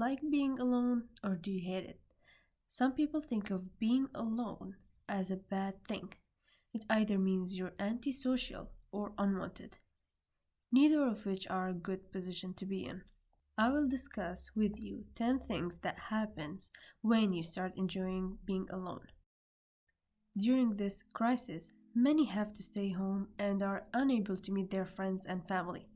like being alone or do you hate it? Some people think of being alone as a bad thing. It either means you're antisocial or unwanted, neither of which are a good position to be in. I will discuss with you 10 things that happens when you start enjoying being alone. During this crisis, many have to stay home and are unable to meet their friends and family.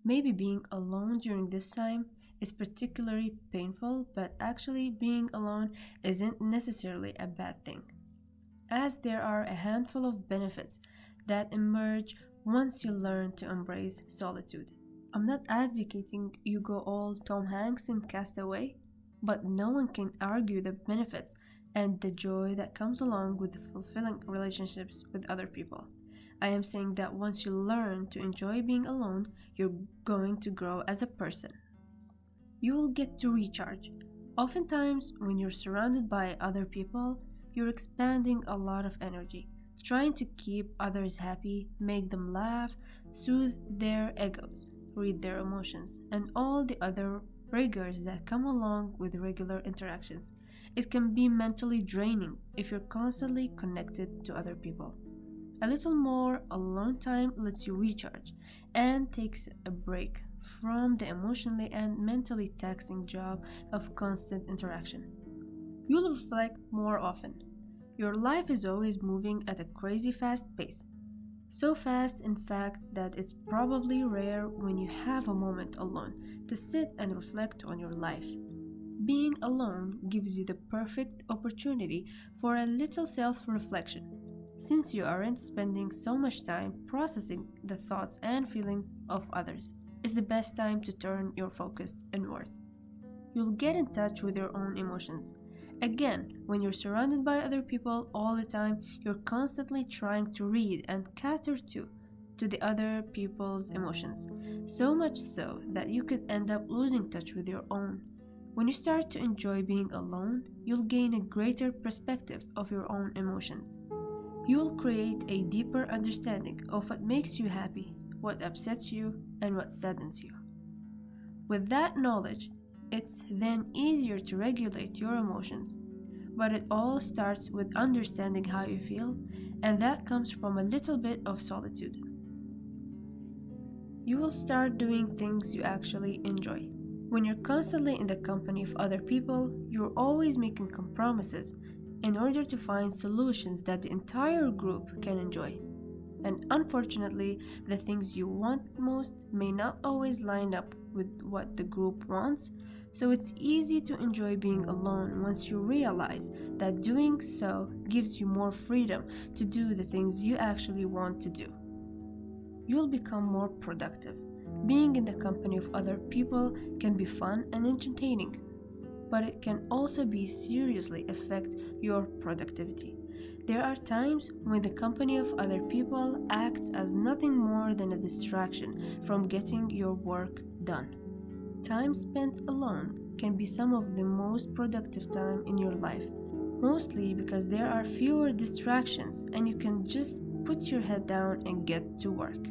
Maybe being alone during this time is particularly painful, but actually being alone isn't necessarily a bad thing, as there are a handful of benefits that emerge once you learn to embrace solitude. I'm not advocating you go all Tom Hanks in Castaway, but no one can argue the benefits and the joy that comes along with fulfilling relationships with other people. I am saying that once you learn to enjoy being alone, you're going to grow as a person. You will get to recharge. Oftentimes, when you're surrounded by other people, you're expanding a lot of energy, trying to keep others happy, make them laugh, soothe their egos, read their emotions, and all the other rigors that come along with regular interactions. It can be mentally draining if you're constantly connected to other people. A little more alone time lets you recharge and takes a break from the emotionally and mentally taxing job of constant interaction. You'll reflect more often. Your life is always moving at a crazy fast pace. So fast, in fact, that it's probably rare when you have a moment alone to sit and reflect on your life. Being alone gives you the perfect opportunity for a little self-reflection, since you aren't spending so much time processing the thoughts and feelings of others. It's the best time to turn your focus inwards. You'll get in touch with your own emotions. Again, when you're surrounded by other people all the time, you're constantly trying to read and cater to the other people's emotions, so much so that you could end up losing touch with your own. When you start to enjoy being alone, you'll gain a greater perspective of your own emotions. You'll create a deeper understanding of what makes you happy, what upsets you, and what saddens you. With that knowledge, it's then easier to regulate your emotions. But it all starts with understanding how you feel, and that comes from a little bit of solitude. You will start doing things you actually enjoy. When you're constantly in the company of other people, you're always making compromises in order to find solutions that the entire group can enjoy. And unfortunately, the things you want most may not always line up with what the group wants, so it's easy to enjoy being alone once you realize that doing so gives you more freedom to do the things you actually want to do. You'll become more productive. Being in the company of other people can be fun and entertaining, but it can also be seriously affect your productivity. There are times when the company of other people acts as nothing more than a distraction from getting your work done. Time spent alone can be some of the most productive time in your life, mostly because there are fewer distractions and you can just put your head down and get to work.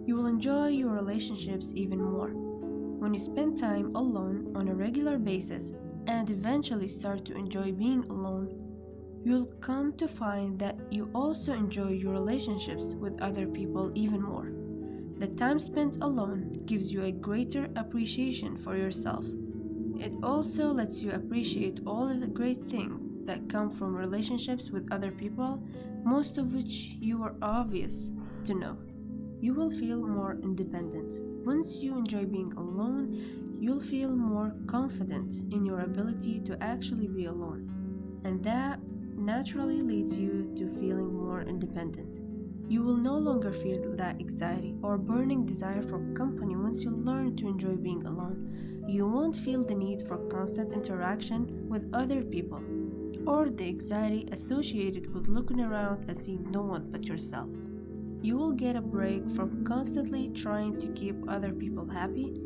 You will enjoy your relationships even more. When you spend time alone on a regular basis and eventually start to enjoy being alone, you'll come to find that you also enjoy your relationships with other people even more. The time spent alone gives you a greater appreciation for yourself. It also lets you appreciate all of the great things that come from relationships with other people, most of which you are obvious to know. You will feel more independent. Once you enjoy being alone, you'll feel more confident in your ability to actually be alone. And that naturally leads you to feeling more independent. You will no longer feel that anxiety or burning desire for company once you learn to enjoy being alone. You won't feel the need for constant interaction with other people, or the anxiety associated with looking around and seeing no one but yourself. You will get a break from constantly trying to keep other people happy.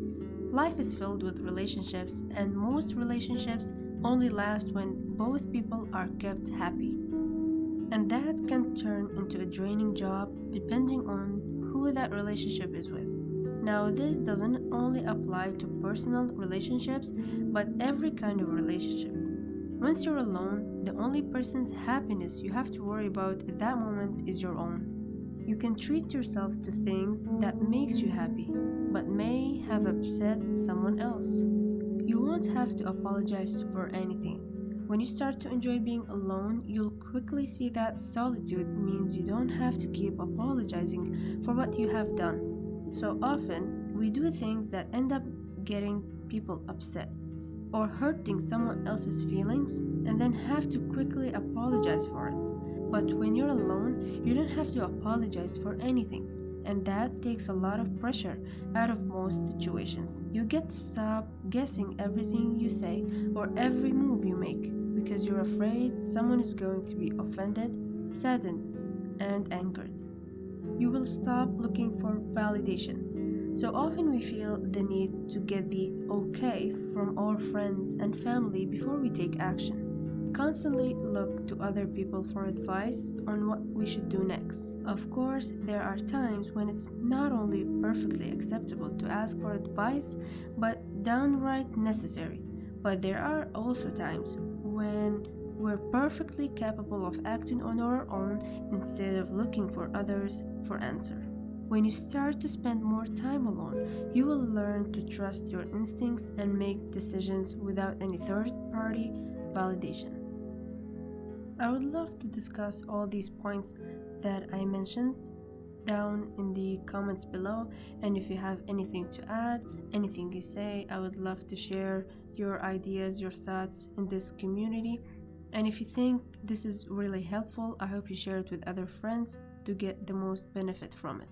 Life is filled with relationships, and most relationships only last when both people are kept happy. And that can turn into a draining job depending on who that relationship is with. Now, this doesn't only apply to personal relationships, but every kind of relationship. Once you're alone, the only person's happiness you have to worry about at that moment is your own. You can treat yourself to things that makes you happy, but may have upset someone else. You won't have to apologize for anything. When you start to enjoy being alone, you'll quickly see that solitude means you don't have to keep apologizing for what you have done. So often, we do things that end up getting people upset or hurting someone else's feelings and then have to quickly apologize for it. But when you're alone, you don't have to apologize for anything. And that takes a lot of pressure out of most situations. You get to stop guessing everything you say or every move you make because you're afraid someone is going to be offended, saddened, and angered. You will stop looking for validation. So often we feel the need to get the okay from our friends and family before we take action. Constantly look to other people for advice on what we should do next. Of course, there are times when it's not only perfectly acceptable to ask for advice, but downright necessary. But there are also times when we're perfectly capable of acting on our own instead of looking for others for answer. When you start to spend more time alone, you will learn to trust your instincts and make decisions without any third-party validation. I would love to discuss all these points that I mentioned down in the comments below, and if you have anything to add, anything you say, I would love to share your ideas, your thoughts in this community. And if you think this is really helpful, I hope you share it with other friends to get the most benefit from it.